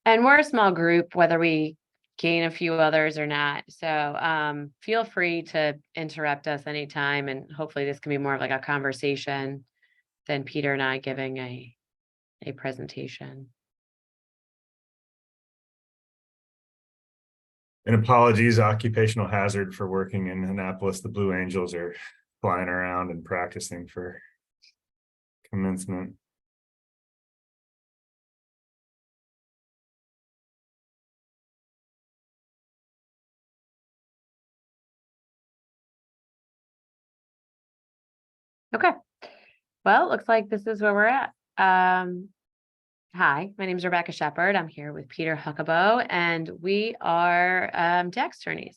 And we're a small group, whether we gain a few others or not. So feel free to interrupt us anytime. And hopefully this can be more of like a conversation than Peter and I giving a presentation. And apologies, occupational hazard for working in Annapolis. The Blue Angels are flying around and practicing for commencement. Okay. Well, it looks like this is where we're at. Hi, my name is Rebecca Shepard. I'm here with Peter Huckabo, and we are tax attorneys.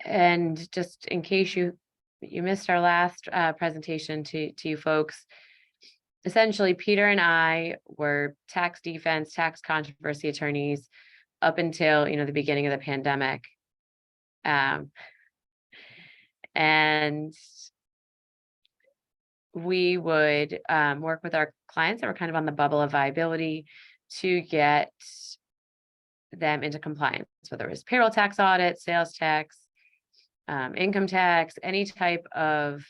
And just in case you missed our last presentation to you folks, essentially Peter and I were tax defense, tax controversy attorneys up until the beginning of the pandemic. And we would work with our clients that were kind of on the bubble of viability to get them into compliance, whether it was payroll tax audit, sales tax, income tax, any type of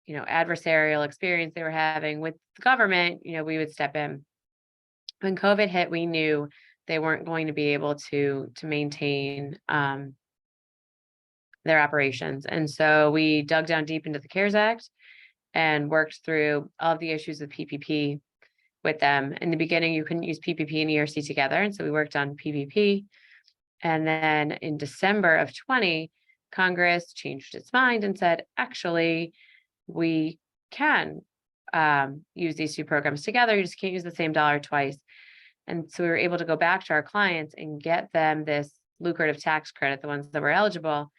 adversarial experience they were having with the government. We would step in. When COVID hit, we knew they weren't going to be able to maintain their operations, and so we dug down deep into the CARES Act and worked through all of the issues of PPP with them. In the beginning, you couldn't use PPP and ERC together, and so we worked on PPP. And then in December of 20, Congress changed its mind and said, actually, we can use these two programs together. You just can't use the same dollar twice. And so we were able to go back to our clients and get them this lucrative tax credit, the ones that were eligible.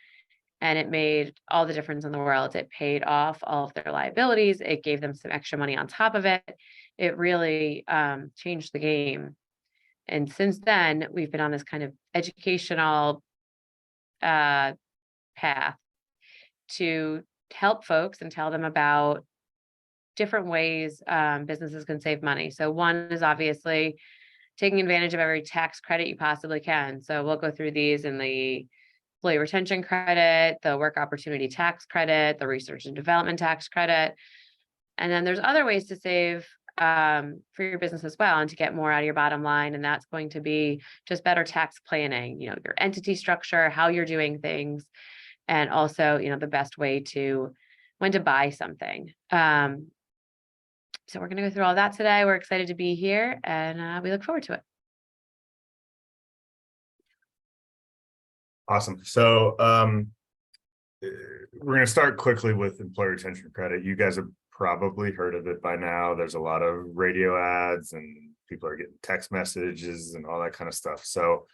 And it made all the difference in the world. It paid off all of their liabilities. It gave them some extra money on top of it. It really changed the game. And since then, we've been on this kind of educational path to help folks and tell them about different ways businesses can save money. So one is obviously taking advantage of every tax credit you possibly can. So we'll go through these in the employee retention credit, the work opportunity tax credit, the research and development tax credit. And then there's other ways to save for your business as well and to get more out of your bottom line. And that's going to be just better tax planning, your entity structure, how you're doing things, and also, the best way to when to buy something. So we're going to go through all that today. We're excited to be here, and we look forward to it. Awesome. So we're going to start quickly with employee retention credit. You guys have probably heard of it by now. There's a lot of radio ads and people are getting text messages and all that kind of stuff. So,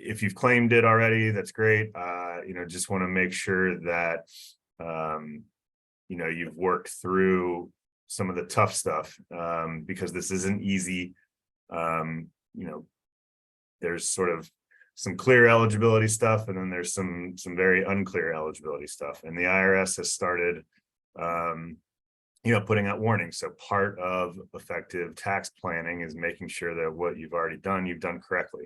if you've claimed it already, that's great. Just want to make sure that, you've worked through some of the tough stuff because this isn't easy. There's sort of some clear eligibility stuff, and then there's some very unclear eligibility stuff. And the IRS has started, putting out warnings. So part of effective tax planning is making sure that what you've already done, you've done correctly.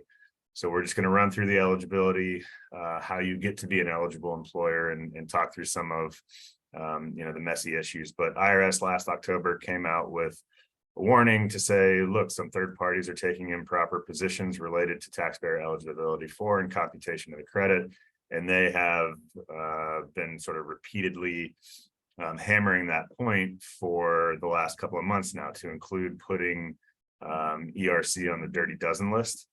So we're just going to run through the eligibility, how you get to be an eligible employer, and talk through some of, the messy issues. But IRS last October came out with a warning to say, look, some third parties are taking improper positions related to taxpayer eligibility for and computation of the credit. And they have been sort of repeatedly hammering that point for the last couple of months now, to include putting ERC on the dirty dozen list.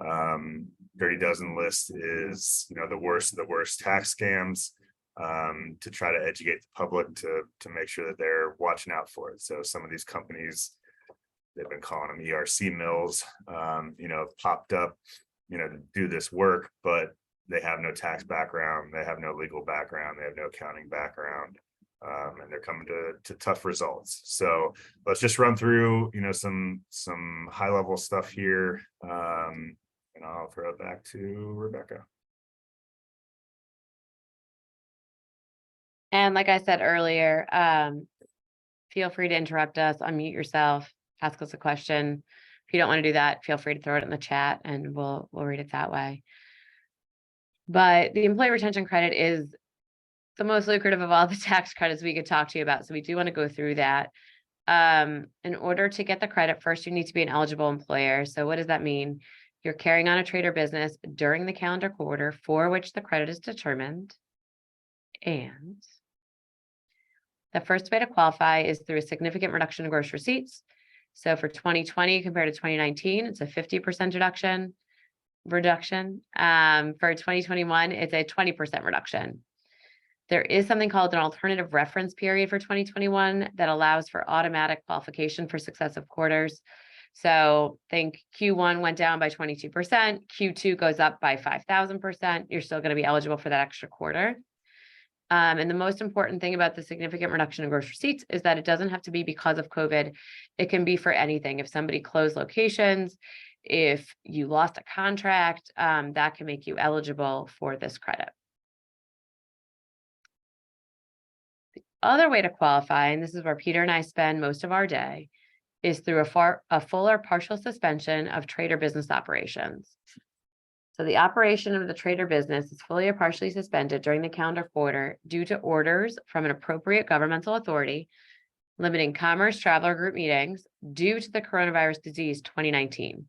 Dirty dozen list is, the worst of the worst tax scams, to try to educate the public to make sure that they're watching out for it. So some of these companies, they've been calling them ERC mills, popped up, to do this work, but they have no tax background, they have no legal background, they have no accounting background, and they're coming to tough results. So let's just run through, some high level stuff here, and I'll throw it back to Rebecca. And like I said earlier, feel free to interrupt us, unmute yourself. ask us a question. If you don't want to do that, feel free to throw it in the chat and we'll read it that way. But the employee retention credit is the most lucrative of all the tax credits we could talk to you about. So we do want to go through that. In order to get the credit, first you need to be an eligible employer. So what does that mean? You're carrying on a trade or business during the calendar quarter for which the credit is determined. And the first way to qualify is through a significant reduction in gross receipts. So for 2020 compared to 2019, it's a 50% reduction. For 2021, it's a 20% reduction. There is something called an alternative reference period for 2021 that allows for automatic qualification for successive quarters. So think Q1 went down by 22%, Q2 goes up by 5,000%. You're still going to be eligible for that extra quarter. And the most important thing about the significant reduction in gross receipts is that it doesn't have to be because of COVID. It can be for anything. If somebody closed locations, if you lost a contract, that can make you eligible for this credit. The other way to qualify, and this is where Peter and I spend most of our day, is through a full or partial suspension of trade or business operations. So the operation of the trade or business is fully or partially suspended during the calendar quarter due to orders from an appropriate governmental authority limiting commerce, travel, or group meetings due to the coronavirus disease 2019.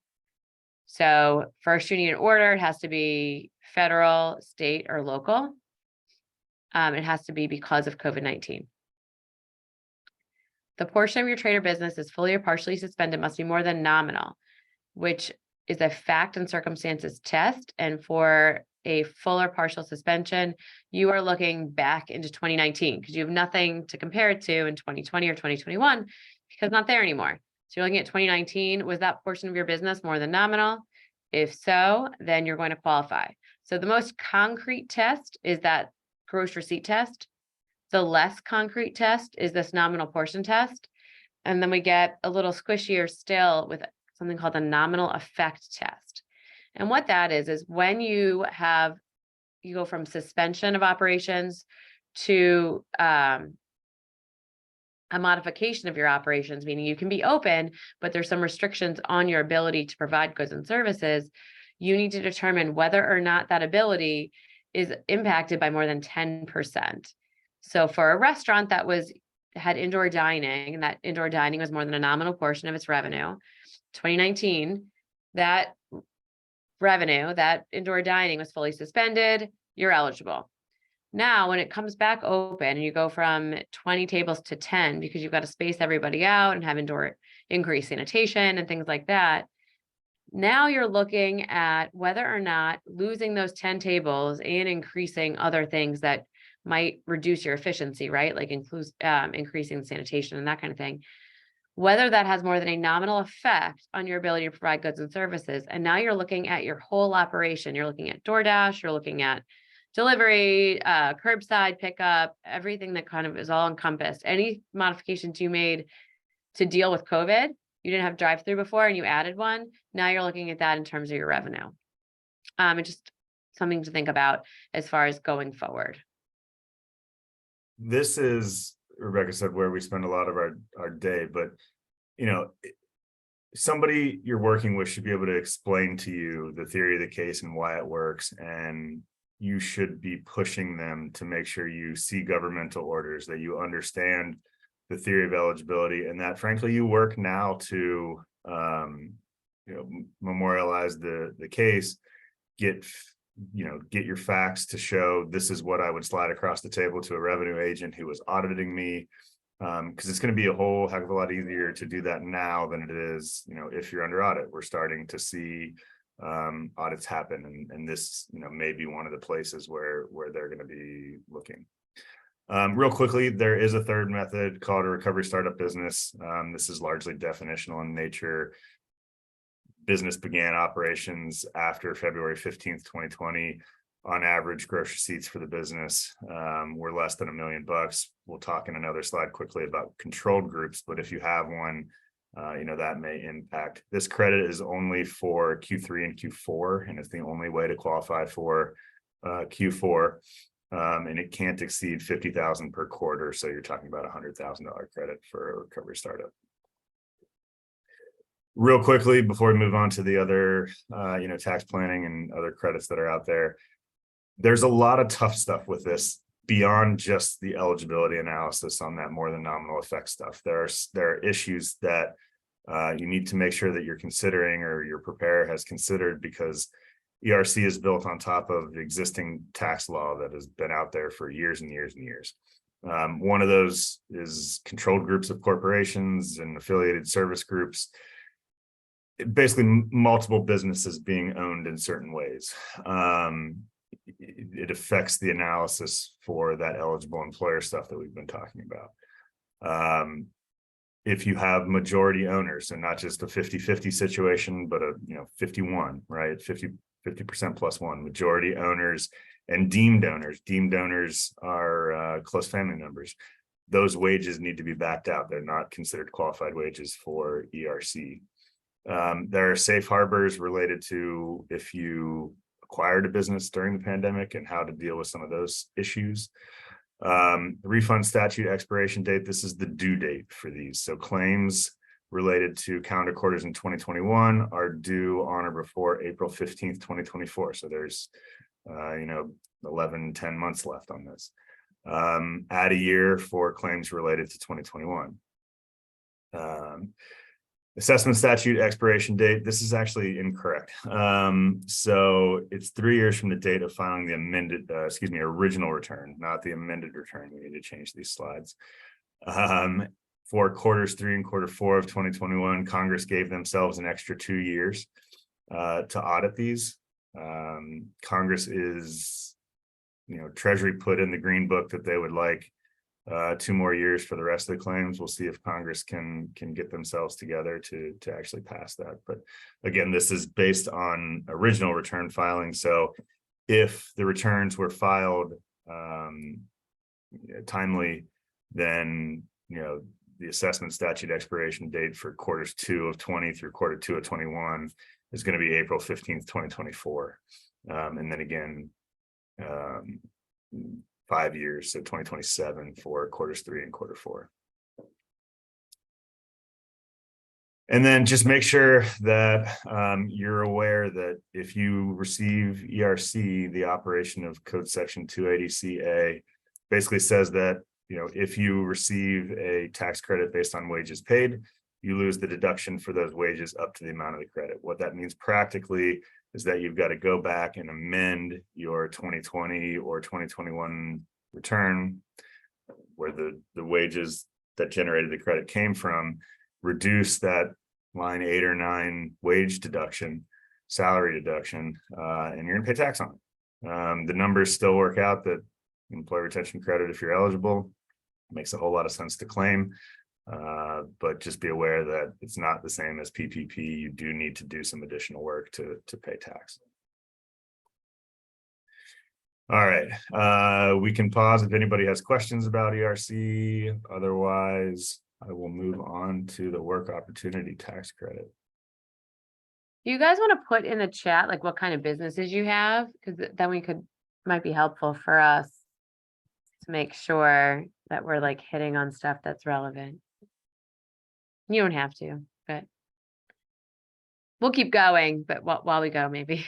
So first you need an order. It has to be federal, state, or local. It has to be because of COVID-19. The portion of your trade or business is fully or partially suspended must be more than nominal, which is a fact and circumstances test. And for a full or partial suspension, you are looking back into 2019 because you have nothing to compare it to in 2020 or 2021 because it's not there anymore. So you're looking at 2019. Was that portion of your business more than nominal? If so, then you're going to qualify. So the most concrete test is that gross receipt test. The less concrete test is this nominal portion test. And then we get a little squishier still with something called the nominal effect test. And what that is when you go from suspension of operations to a modification of your operations, meaning you can be open, but there's some restrictions on your ability to provide goods and services. You need to determine whether or not that ability is impacted by more than 10%. So for a restaurant that had indoor dining, and that indoor dining was more than a nominal portion of its revenue, 2019, that revenue, that indoor dining was fully suspended, you're eligible. Now, when it comes back open and you go from 20 tables to 10, because you've got to space everybody out and have indoor increased sanitation and things like that, now you're looking at whether or not losing those 10 tables and increasing other things that might reduce your efficiency, right? Like increasing sanitation and that kind of thing, whether that has more than a nominal effect on your ability to provide goods and services. And now you're looking at your whole operation. You're looking at DoorDash, you're looking at delivery, curbside pickup, everything that kind of is all encompassed. Any modifications you made to deal with COVID, you didn't have drive-through before and you added one. Now you're looking at that in terms of your revenue. And just something to think about as far as going forward. This is, Rebecca said, where we spend a lot of our day, but somebody you're working with should be able to explain to you the theory of the case and why it works, and you should be pushing them to make sure you see governmental orders, that you understand the theory of eligibility, and that frankly you work now to memorialize the case, get your facts to show this is what I would slide across the table to a revenue agent who was auditing me, because it's going to be a whole heck of a lot easier to do that now than it is, if you're under audit. We're starting to see audits happen, and this, may be one of the places where they're going to be looking. Real quickly, there is a third method called a recovery startup business. This is largely definitional in nature. Business began operations after February 15th, 2020. On average, gross receipts for the business were less than $1 million. We'll talk in another slide quickly about controlled groups, but if you have one, that may impact. This credit is only for Q3 and Q4, and it's the only way to qualify for Q4. And it can't exceed $50,000 per quarter. So you're talking about $100,000 credit for a recovery startup. Real quickly, before we move on to the other, tax planning and other credits that are out there, there's a lot of tough stuff with this beyond just the eligibility analysis on that more than nominal effect stuff. There are issues that you need to make sure that you're considering or your preparer has considered, because ERC is built on top of the existing tax law that has been out there for years and years and years. One of those is controlled groups of corporations and affiliated service groups. Basically, multiple businesses being owned in certain ways. It affects the analysis for that eligible employer stuff that we've been talking about. If you have majority owners, and not just a 50-50 situation, but a 51, right? 50% plus one, majority owners and deemed owners. Deemed owners are close family members. Those wages need to be backed out. They're not considered qualified wages for ERC. There are safe harbors related to if you acquired a business during the pandemic and how to deal with some of those issues. Refund statute expiration date, this is the due date for these. So claims related to calendar quarters in 2021 are due on or before April 15th, 2024. So there's 11, 10 months left on this. Add a year for claims related to 2021. Assessment statute expiration date, this is actually incorrect. So it's 3 years from the date of filing the original return, not the amended return. We need to change these slides. For quarters 3 and quarter 4 of 2021, Congress gave themselves an extra 2 years to audit these. Congress is, Treasury put in the green book that they would like 2 more years for the rest of the claims. We'll see if Congress can get themselves together to actually pass that. But again, this is based on original return filing. So if the returns were filed timely, then the assessment statute expiration date for quarters 2 of 20 through quarter 2 of 21 is going to be April 15th, 2024. And then again, 5 years, so 2027 for quarters 3 and quarter 4. And then just make sure that you're aware that if you receive ERC, the operation of Code Section 280CA basically says that, if you receive a tax credit based on wages paid, you lose the deduction for those wages up to the amount of the credit. What that means practically is that you've got to go back and amend your 2020 or 2021 return where the wages that generated the credit came from, reduce that line 8 or 9 wage deduction, salary deduction, and you're gonna pay tax on it. The numbers still work out that employee retention credit, if you're eligible, makes a whole lot of sense to claim. But just be aware that it's not the same as PPP. You do need to do some additional work to pay tax. All right, we can pause if anybody has questions about ERC. Otherwise, I will move on to the work opportunity tax credit. Do you guys want to put in the chat like what kind of businesses you have? Because then might be helpful for us to make sure that we're like hitting on stuff that's relevant. You don't have to, but we'll keep going, but while we go, maybe.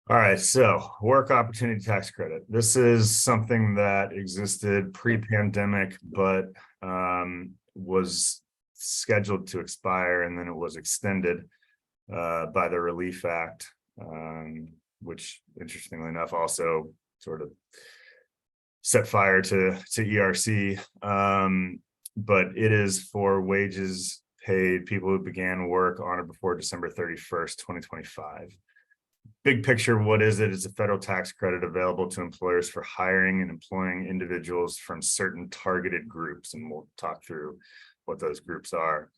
All right, so work opportunity tax credit. This is something that existed pre-pandemic, but was scheduled to expire, and then it was extended by the Relief Act, which interestingly enough also sort of set fire to ERC. But it is for wages paid people who began work on or before December 31st, 2025. Big picture, what is it? It's a federal tax credit available to employers for hiring and employing individuals from certain targeted groups, and we'll talk through what those groups are.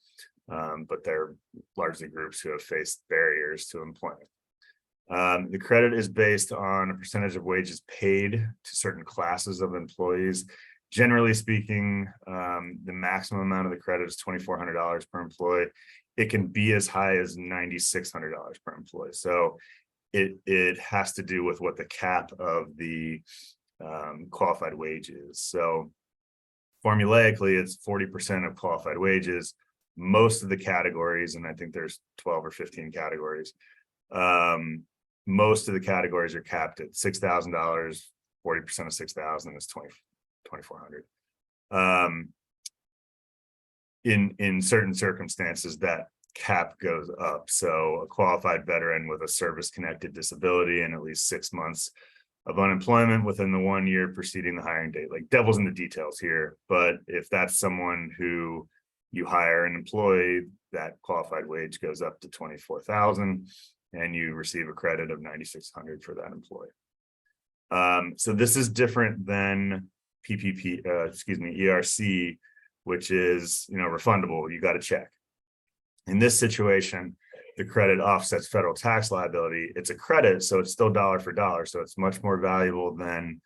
But they're largely groups who have faced barriers to employment. The credit is based on a percentage of wages paid to certain classes of employees. Generally speaking, the maximum amount of the credit is $2,400 per employee. It can be as high as $9,600 per employee. So it has to do with what the cap of the qualified wage is. So formulaically, it's 40% of qualified wages most of the categories, and I think there's 12 or 15 categories. Most of the categories are capped at $6,000. 40% of 6,000 is 2,400. In certain circumstances, that cap goes up. So a qualified veteran with a service-connected disability and at least 6 months of unemployment within the 1 year preceding the hiring date. Like, devil's in the details here, but if that's someone who you hire and employ, that qualified wage goes up to 24,000, and you receive a credit of 9,600 for that employee. So this is different than PPP, ERC, which is, refundable. You got to check. In this situation, the credit offsets federal tax liability. It's a credit, so it's still dollar for dollar. So it's much more valuable than,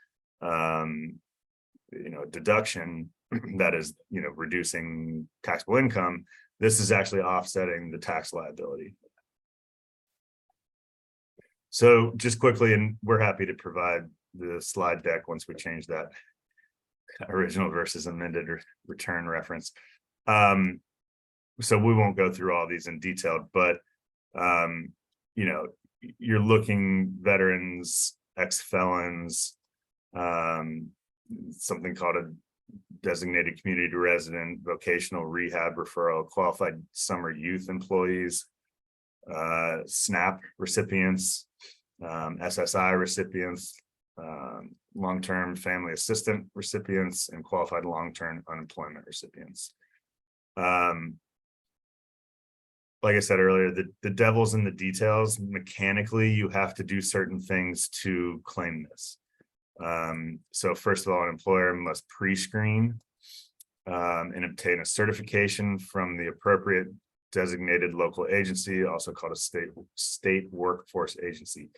deduction that is, reducing taxable income. This is actually offsetting the tax liability. So just quickly, and we're happy to provide the slide deck once we change that original versus amended return reference. So we won't go through all these in detail, but you're looking veterans, ex-felons, something called a designated community resident, vocational rehab referral, qualified summer youth employees, SNAP recipients, SSI recipients, long-term family assistant recipients, and qualified long-term unemployment recipients. Like I said earlier, the devil's in the details. Mechanically, you have to do certain things to claim this. So first of all, an employer must pre-screen and obtain a certification from the appropriate designated local agency, also called a state workforce agency.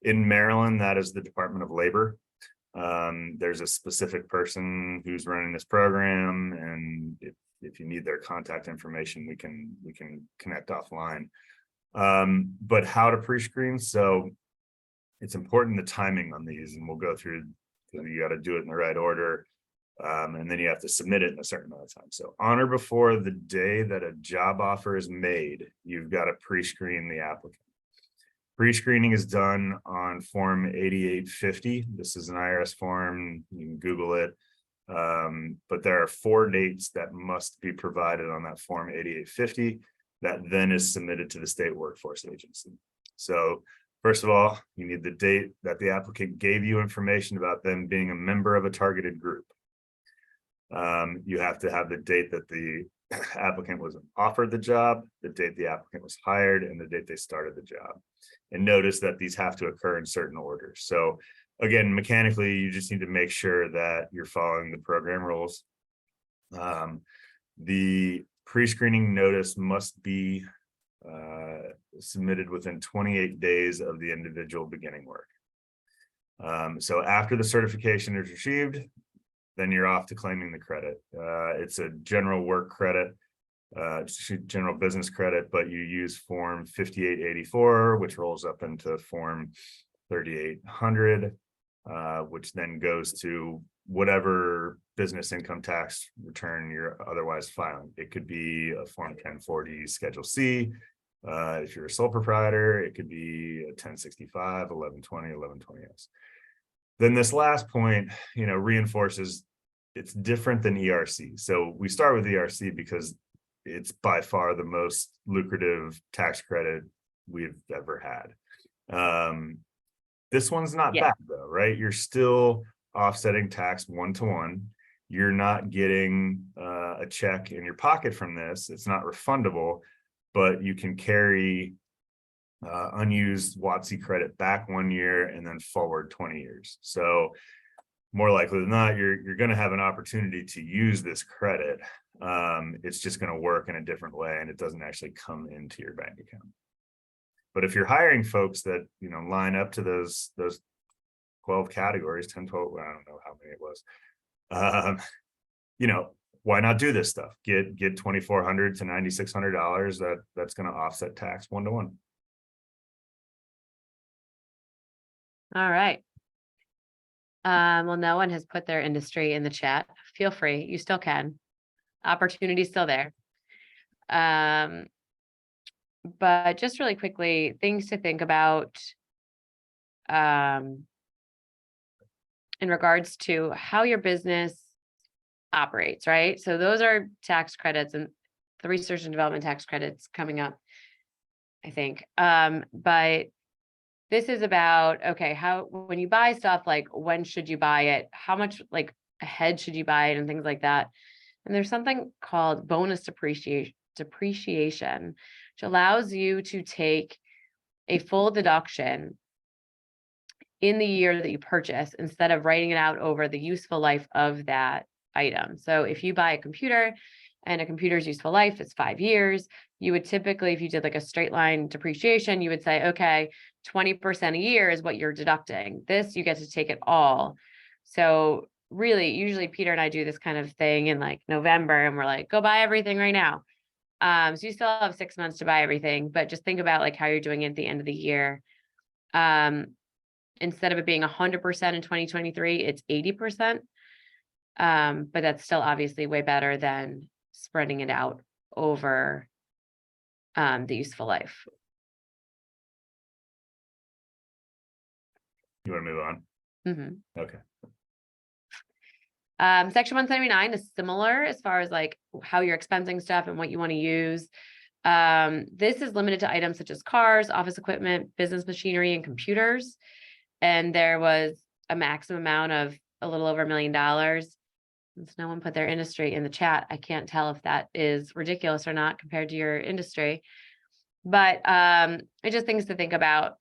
In Maryland, that is the Department of Labor. There's a specific person who's running this program, and if you need their contact information, we can connect offline. But how to pre-screen? So it's important the timing on these, and we'll go through. You got to do it in the right order, and then you have to submit it in a certain amount of time. So on or before the day that a job offer is made, you've got to pre-screen the applicant. Pre-screening is done on Form 8850. This is an IRS form. You can Google it. But there are 4 dates that must be provided on that Form 8850 that then is submitted to the state workforce agency. So first of all, you need the date that the applicant gave you information about them being a member of a targeted group. You have to have the date that the applicant was offered the job, the date the applicant was hired, and the date they started the job. And notice that these have to occur in certain orders. So again, mechanically, you just need to make sure that you're following the program rules. The pre-screening notice must be submitted within 28 days of the individual beginning work. So after the certification is received, then you're off to claiming the credit. It's a general work credit, general business credit, but you use Form 5884, which rolls up into Form 3800, which then goes to whatever business income tax return you're otherwise filing. It could be a Form 1040 Schedule C. If you're a sole proprietor, it could be a 1065, 1120, 1120S. Then this last point, reinforces it's different than ERC. So we start with ERC because it's by far the most lucrative tax credit we've ever had. This one's not bad though, right? You're still offsetting tax 1-to-1. You're not getting a check in your pocket from this. It's not refundable, but you can carry unused WOTC credit back 1 year and then forward 20 years. So more likely than not, you're going to have an opportunity to use this credit. It's just going to work in a different way, and it doesn't actually come into your bank account. But if you're hiring folks that line up to those 12 categories, 10, 12, I don't know how many it was. Why not do this stuff? Get $2,400 to $9,600. That's going to offset tax 1-to-1. All right. Well, no one has put their industry in the chat. Feel free. You still can. Opportunity still there. But just really quickly, things to think about in regards to how your business operates, right? So those are tax credits and the research and development tax credits coming up, I think. But this is about, okay, how, when you buy stuff, like when should you buy it? How much like ahead should you buy it and things like that. And there's something called bonus depreciation, which allows you to take a full deduction in the year that you purchase instead of writing it out over the useful life of that item. So if you buy a computer and a computer's useful life is 5 years, you would typically, if you did like a straight line depreciation, you would say, okay, 20% a year is what you're deducting. This, you get to take it all. So really, usually Peter and I do this kind of thing in like November and we're like, go buy everything right now. So you still have 6 months to buy everything, but just think about like how you're doing it at the end of the year. Instead of it being 100% in 2023, it's 80%. But that's still obviously way better than spreading it out over the useful life. You want to move on? Mm-hmm. Okay. Section 179 is similar as far as like how you're expensing stuff and what you want to use. This is limited to items such as cars, office equipment, business machinery, and computers. And there was a maximum amount of a little over $1 million. Since no one put their industry in the chat, I can't tell if that is ridiculous or not compared to your industry. But it just things to think about.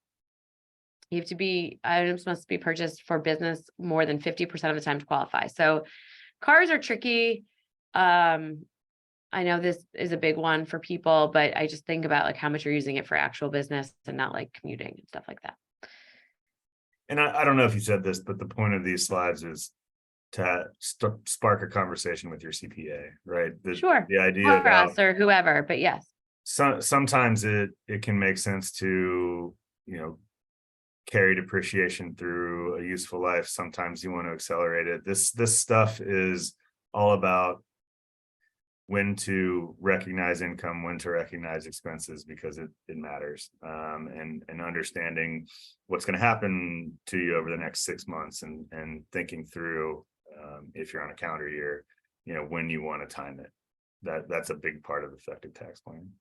You have to be, items must be purchased for business more than 50% of the time to qualify. So cars are tricky. I know this is a big one for people, but I just think about like how much you're using it for actual business and not like commuting and stuff like that. And I don't know if you said this, but the point of these slides is to spark a conversation with your CPA, right? Sure. The idea or about us or whoever, but yes. Sometimes it can make sense to, carry depreciation through a useful life. Sometimes you want to accelerate it. This stuff is all about when to recognize income, when to recognize expenses, because it matters. And understanding what's going to happen to you over the next 6 months and thinking through, if you're on a calendar year, when you want to time it. That's a big part of effective tax planning.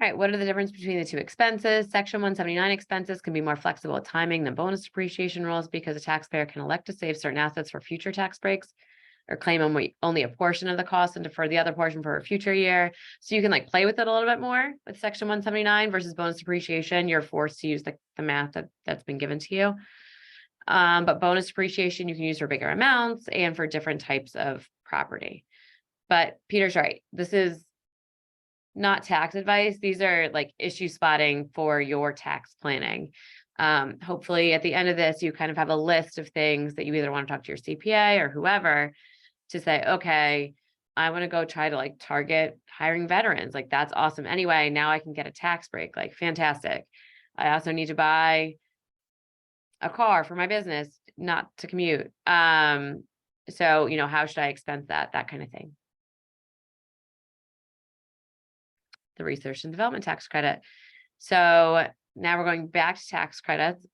All right, what are the difference between the two expenses? Section 179 expenses can be more flexible with timing than bonus depreciation rules because a taxpayer can elect to save certain assets for future tax breaks or claim only a portion of the cost and defer the other portion for a future year. So you can like play with it a little bit more with section 179 versus bonus depreciation. You're forced to use the math that's been given to you. But bonus depreciation you can use for bigger amounts and for different types of property. But Peter's right. This is not tax advice. These are like issue spotting for your tax planning. Hopefully at the end of this, you kind of have a list of things that you either want to talk to your CPA or whoever to say, okay, I want to go try to like target hiring veterans. Like that's awesome. Anyway, now I can get a tax break. Like fantastic. I also need to buy a car for my business, not to commute. So, how should I expense that? That kind of thing. The research and development tax credit. So now we're going back to tax credits.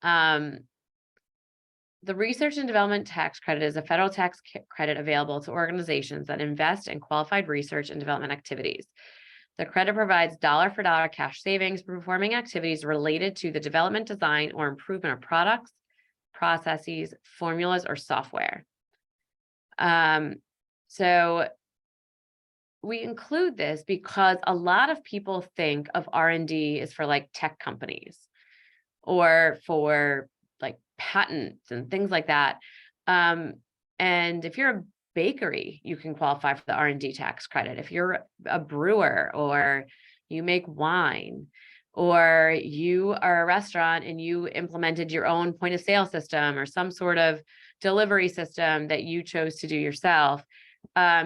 The research and development tax credit is a federal tax credit available to organizations that invest in qualified research and development activities. The credit provides dollar-for-dollar cash savings for performing activities related to the development, design, or improvement of products, processes, formulas, or software. So we include this because a lot of people think of R&D is for like tech companies or for like patents and things like that. And if you're a bakery, you can qualify for the R&D tax credit. If you're a brewer or you make wine or you are a restaurant and you implemented your own point of sale system or some sort of delivery system that you chose to do yourself,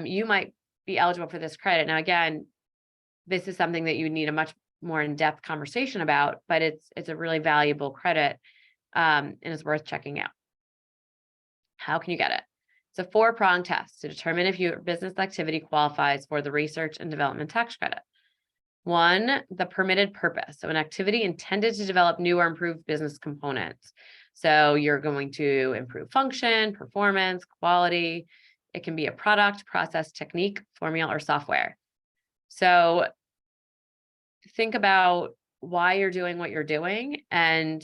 you might be eligible for this credit. Now, again, this is something that you need a much more in-depth conversation about, but it's a really valuable credit and it's worth checking out. How can you get it? It's a 4-prong test to determine if your business activity qualifies for the research and development tax credit. 1, the permitted purpose. So an activity intended to develop new or improved business components. So you're going to improve function, performance, quality. It can be a product, process, technique, formula, or software. So think about why you're doing what you're doing and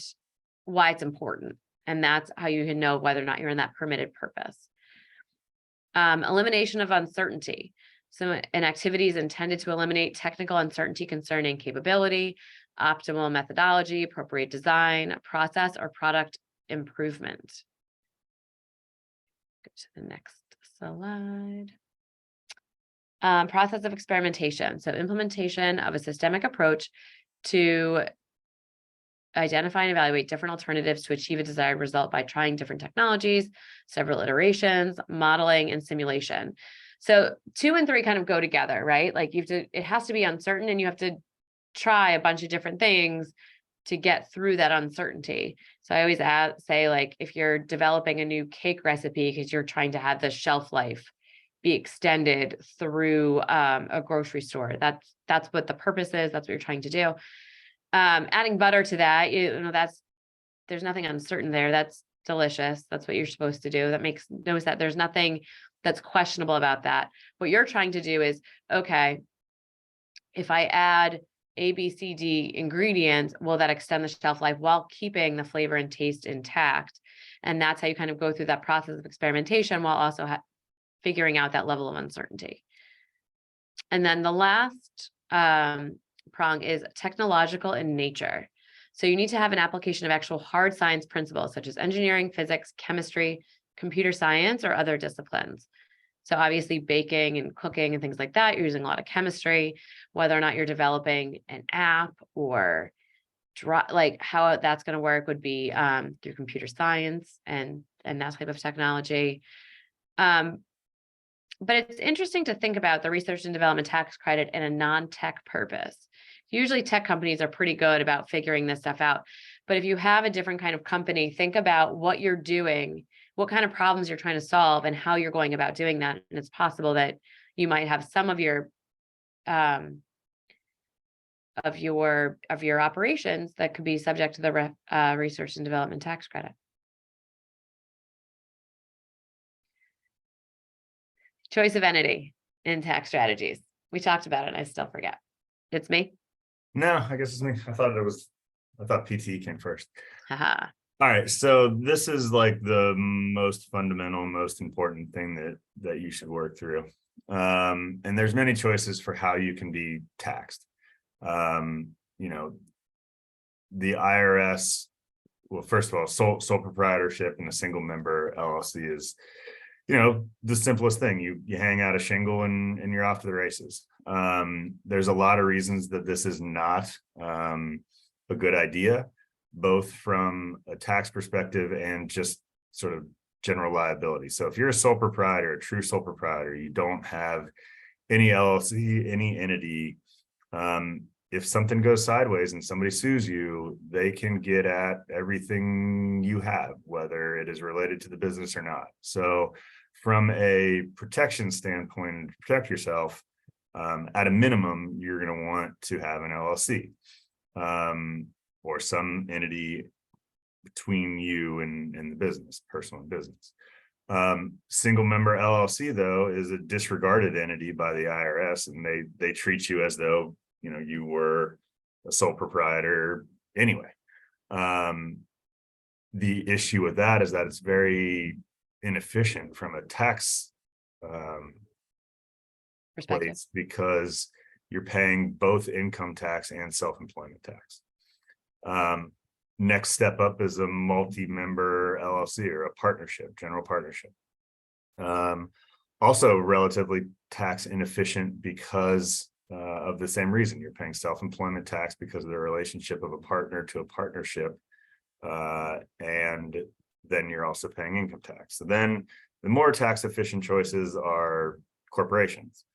why it's important. And that's how you can know whether or not you're in that permitted purpose. Elimination of uncertainty. So an activity is intended to eliminate technical uncertainty concerning capability, optimal methodology, appropriate design, process, or product improvement. Go to the next slide. Process of experimentation. So implementation of a systemic approach to identify and evaluate different alternatives to achieve a desired result by trying different technologies, several iterations, modeling, and simulation. So 2 and 3 kind of go together, right? Like it has to be uncertain, and you have to try a bunch of different things to get through that uncertainty. So I always say, like, if you're developing a new cake recipe because you're trying to have the shelf life be extended through a grocery store, that's what the purpose is. That's what you're trying to do. Adding butter to that, there's nothing uncertain there. That's delicious. That's what you're supposed to do. Notice that there's nothing that's questionable about that. What you're trying to do is, okay, if I add A, B, C, D ingredients, will that extend the shelf life while keeping the flavor and taste intact? And that's how you kind of go through that process of experimentation while also figuring out that level of uncertainty. And then the last prong is technological in nature. So you need to have an application of actual hard science principles such as engineering, physics, chemistry, computer science, or other disciplines. So obviously baking and cooking and things like that, you're using a lot of chemistry. Whether or not you're developing an app or like how that's going to work would be through computer science and that type of technology. But it's interesting to think about the research and development tax credit in a non-tech purpose. Usually tech companies are pretty good about figuring this stuff out. But if you have a different kind of company, think about what you're doing, what kind of problems you're trying to solve, and how you're going about doing that. And it's possible that you might have some of your operations that could be subject to the research and development tax credit. Choice of entity in tax strategies. We talked about it. I still forget. It's me. No, I guess it's me. I thought PT came first. Haha. All right. So this is like the most fundamental, most important thing that you should work through. And there's many choices for how you can be taxed. The IRS, well, first of all, sole proprietorship and a single member LLC is, the simplest thing. You hang out a shingle and you're off to the races. There's a lot of reasons that this is not a good idea, both from a tax perspective and just sort of general liability. So if you're a sole proprietor, a true sole proprietor, you don't have any LLC, any entity. If something goes sideways and somebody sues you, they can get at everything you have, whether it is related to the business or not. So from a protection standpoint, and to protect yourself, at a minimum, you're going to want to have an LLC or some entity between you and the business, personal and business. Single member LLC, though, is a disregarded entity by the IRS, and they treat you as though you were a sole proprietor anyway. The issue with that is that it's very inefficient from a tax Perspective. place, because you're paying both income tax and self-employment tax. Next step up is a multi-member LLC or a partnership, general partnership. Also relatively tax inefficient because of the same reason. You're paying self-employment tax because of the relationship of a partner to a partnership, and then you're also paying income tax. So then the more tax efficient choices are corporations.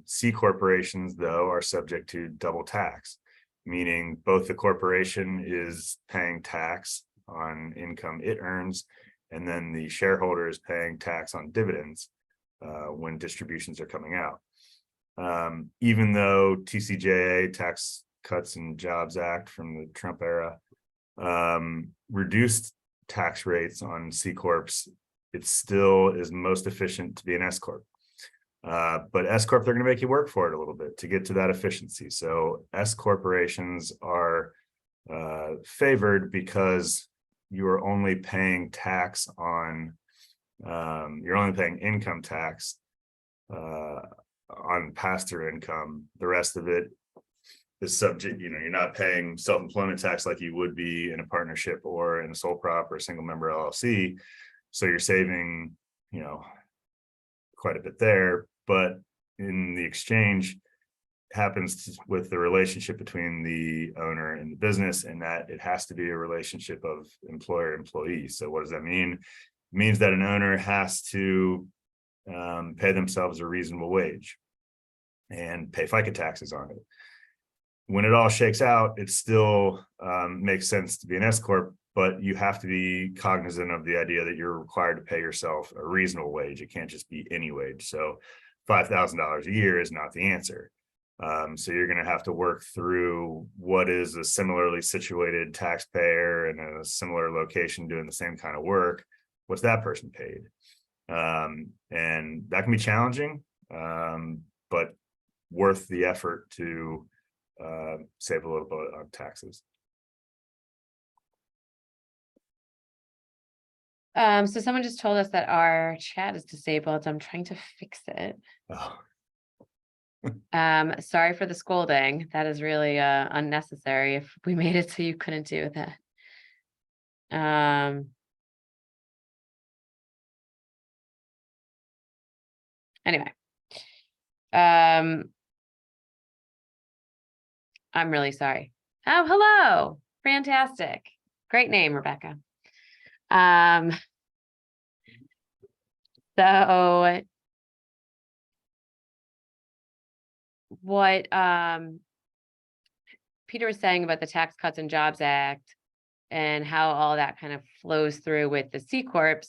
C corporations, though, are subject to double tax, meaning both the corporation is paying tax on income it earns, And then the shareholder is paying tax on dividends when distributions are coming out. Even though TCJA, Tax Cuts and Jobs Act from the Trump era, reduced tax rates on C Corps, it still is most efficient to be an S Corp. But S Corp, they're going to make you work for it a little bit to get to that efficiency. So S corporations are favored because you are only paying tax on, you're only paying income tax on pass-through income. The rest of it is subject, you're not paying self-employment tax like you would be in a partnership or in a sole prop or a single member LLC. So you're saving, quite a bit there, but in the exchange happens with the relationship between the owner and the business, and that it has to be a relationship of employer-employee. So what does that mean? It means that an owner has to pay themselves a reasonable wage and pay FICA taxes on it. When it all shakes out, it still makes sense to be an S Corp, but you have to be cognizant of the idea that you're required to pay yourself a reasonable wage. It can't just be any wage. So $5,000 a year is not the answer. So you're going to have to work through what is a similarly situated taxpayer in a similar location doing the same kind of work. What's that person paid? And that can be challenging, but worth the effort to save a little bit on taxes. So someone just told us that our chat is disabled. I'm trying to fix it. Oh. Sorry for the scolding. That is really unnecessary if we made it so you couldn't do that. Anyway. I'm really sorry. Oh, hello. Fantastic. Great name, Rebecca. So what Peter was saying about the Tax Cuts and Jobs Act and how all that kind of flows through with the C Corps.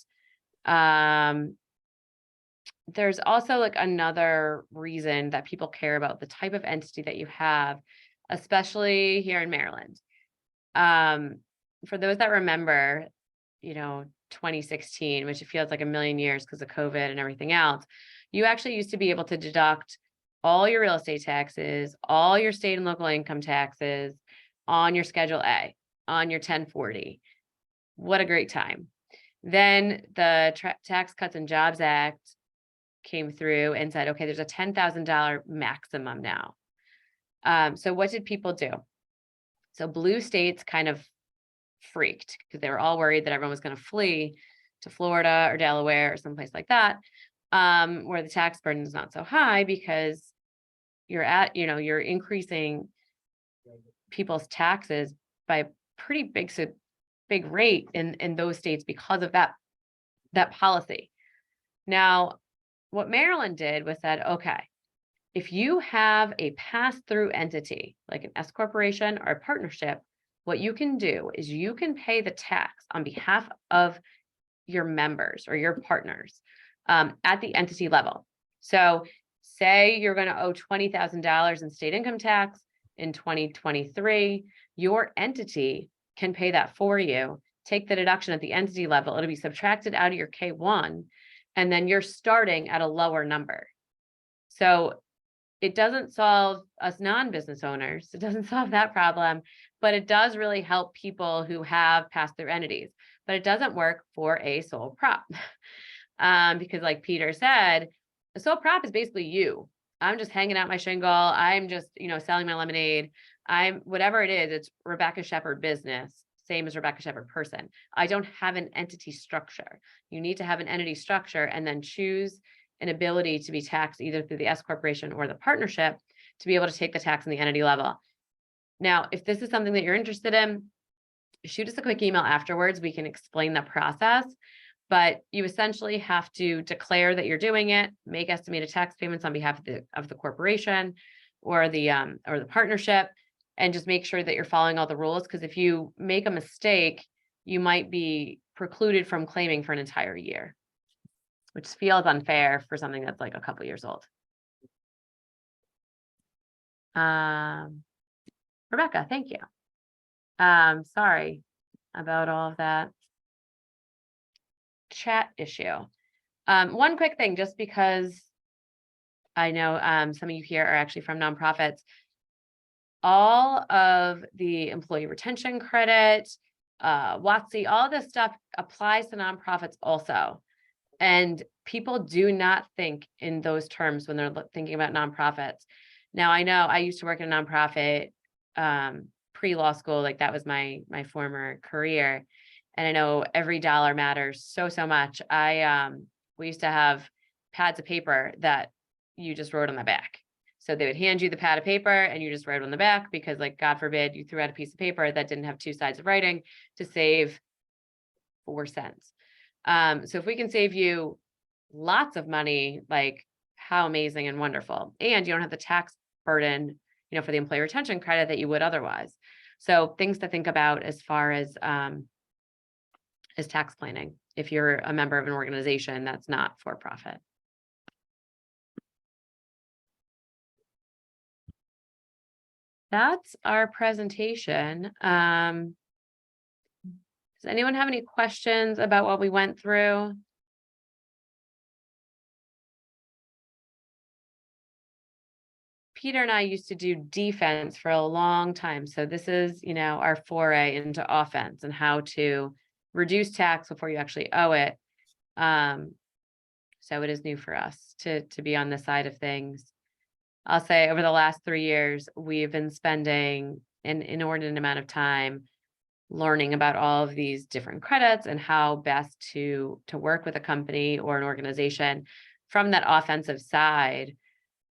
There's also like another reason that people care about the type of entity that you have, especially here in Maryland. For those that remember, 2016, which it feels like a million years because of COVID and everything else, you actually used to be able to deduct all your real estate taxes, all your state and local income taxes on your Schedule A, on your 1040. What a great time. Then the Tax Cuts and Jobs Act came through and said, okay, there's a $10,000 maximum now. So what did people do? So blue states kind of freaked because they were all worried that everyone was going to flee to Florida or Delaware or someplace like that, where the tax burden is not so high because you're increasing people's taxes by a pretty big rate in those states because of that policy. Now, what Maryland did was said, okay, if you have a pass-through entity like an S corporation or a partnership, what you can do is you can pay the tax on behalf of your members or your partners at the entity level. So say you're going to owe $20,000 in state income tax in 2023, your entity can pay that for you, take the deduction at the entity level. It'll be subtracted out of your K1, and then you're starting at a lower number. So it doesn't solve us non-business owners. It doesn't solve that problem, but it does really help people who have pass-through entities. But it doesn't work for a sole prop because like Peter said, a sole prop is basically you. I'm just hanging out my shingle. I'm just, selling my lemonade. Whatever it is, it's Rebecca Shepherd business, same as Rebecca Shepherd person. I don't have an entity structure. You need to have an entity structure and then choose an ability to be taxed either through the S corporation or the partnership to be able to take the tax on the entity level. Now, if this is something that you're interested in, shoot us a quick email afterwards. We can explain the process, but you essentially have to declare that you're doing it, make estimated tax payments on behalf of the corporation or the partnership, and just make sure that you're following all the rules. Because if you make a mistake, you might be precluded from claiming for an entire year, which feels unfair for something that's like a couple years old. Rebecca, thank you. Sorry about all of that chat issue. One quick thing, just because I know some of you here are actually from nonprofits, all of the employee retention credit, WOTC, all this stuff applies to nonprofits also. And people do not think in those terms when they're thinking about nonprofits. Now, I know I used to work in a nonprofit pre-law school, like that was my former career. And I know every dollar matters so much. We used to have pads of paper that you just wrote on the back. So they would hand you the pad of paper and you just write on the back because, like, God forbid you threw out a piece of paper that didn't have two sides of writing to save 4 cents. So if we can save you lots of money, like, how amazing and wonderful. And you don't have the tax burden, for the employee retention credit that you would otherwise. So things to think about as far as tax planning, if you're a member of an organization that's not for profit. That's our presentation. Does anyone have any questions about what we went through? Peter and I used to do defense for a long time. So this is, our foray into offense and how to reduce tax before you actually owe it. So it is new for us to be on this side of things. I'll say over the last 3 years, we've been spending an inordinate amount of time learning about all of these different credits and how best to work with a company or an organization from that offensive side.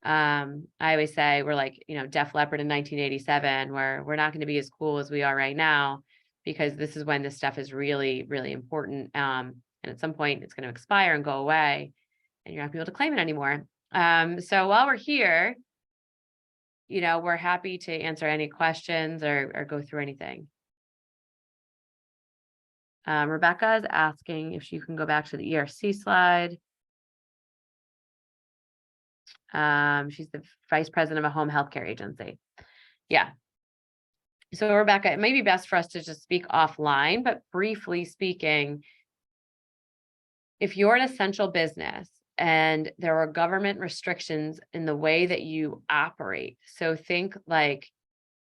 I always say we're like, Def Leppard in 1987, where we're not going to be as cool as we are right now, because this is when this stuff is really, really important. And at some point it's going to expire and go away and you're not going to be able to claim it anymore. So while we're here, we're happy to answer any questions or go through anything. Rebecca is asking if you can go back to the ERC slide. She's the vice president of a home healthcare agency. Yeah. So Rebecca, it may be best for us to just speak offline, but briefly speaking, if you're an essential business and there are government restrictions in the way that you operate, so think like,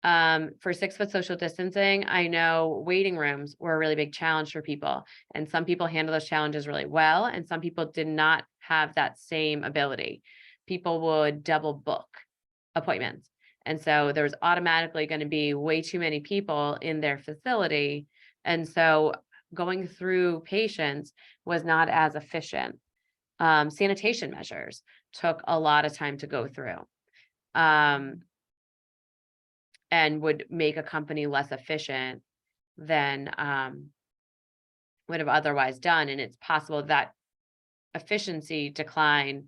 for 6-foot social distancing, I know waiting rooms were a really big challenge for people, and some people handle those challenges really well, and some people did not have that same ability. People would double book appointments. And so there was automatically going to be way too many people in their facility. And so going through patients was not as efficient. Sanitation measures took a lot of time to go through. And would make a company less efficient than would have otherwise done. And it's possible that efficiency decline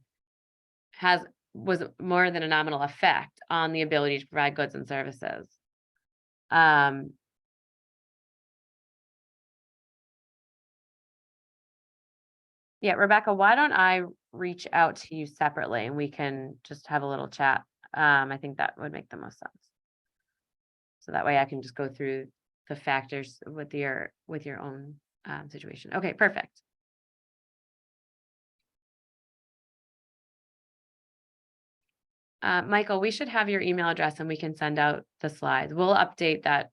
was more than a nominal effect on the ability to provide goods and services. Yeah, Rebecca, why don't I reach out to you separately and we can just have a little chat? I think that would make the most sense. So that way I can just go through the factors with your own situation. Okay, perfect. Michael, we should have your email address and we can send out the slides. We'll update that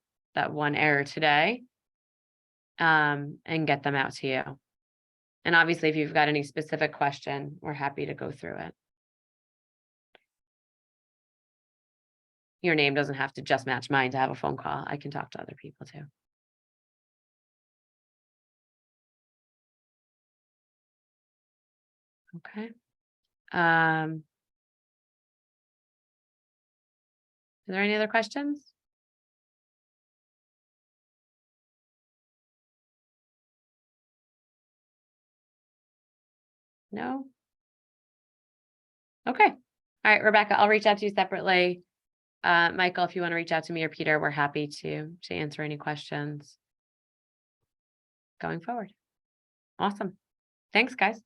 one error today and get them out to you. And obviously, if you've got any specific question, we're happy to go through it. Your name doesn't have to just match mine to have a phone call. I can talk to other people too. Okay. Are there any other questions? No? Okay. All right, Rebecca, I'll reach out to you separately. Michael, if you want to reach out to me or Peter, we're happy to answer any questions going forward. Awesome. Thanks, guys.